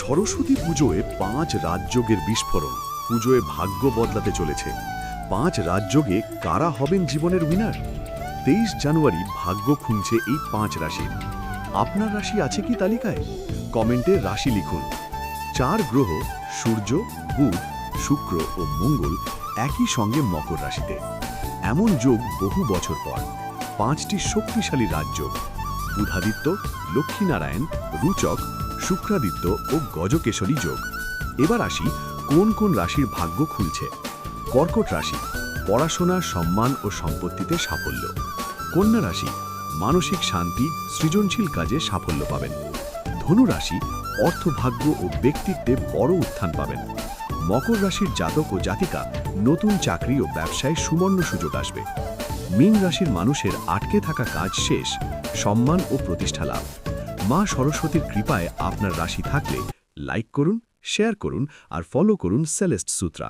সরস্বতী পুজোয় 5 রাজযোগের বিস্ফোরণ। পুজোয় ভাগ্য বদলাতে চলেছে। 5 রাজযোগে কারা হবেন জীবনের উইনার? 23 জানুয়ারি ভাগ্য খুলছে এই 5 রাশির। আপনার রাশি আছে কি তালিকায়? কমেন্টে রাশি লিখুন। 4 গ্রহ সূর্য, বুধ, শুক্র ও মঙ্গল একই সঙ্গে মকর রাশিতে। এমন যোগ বহু বছর পর। 5টি শক্তিশালী রাজযোগ: বুধাদিত্য, লক্ষ্মীনারায়ণ, রুচক, শুক্রাদিত্য ও গজকেশরী যোগ। এবার আসি কোন কোন রাশির ভাগ্য খুলছে। কর্কট রাশি, পড়াশোনা, সম্মান ও সম্পত্তিতে সাফল্য। কন্যা রাশি, মানসিক শান্তি, সৃজনশীল কাজে সাফল্য পাবেন। ধনু রাশি, অর্থভাগ্য ও ব্যক্তিত্বে বড় উত্থান পাবেন। মকর রাশির জাতক ও জাতিকা, নতুন চাকরি ও ব্যবসায় সুবর্ণ সুযোগ আসবে। মীন রাশির মানুষের আটকে থাকা কাজ শেষ, সম্মান ও প্রতিষ্ঠা লাভ। মা সরস্বতীর কৃপায় আপনার রাশি থাকলে লাইক করুন, শেয়ার করুন আর ফলো করুন সেলেস্ট সূত্রা।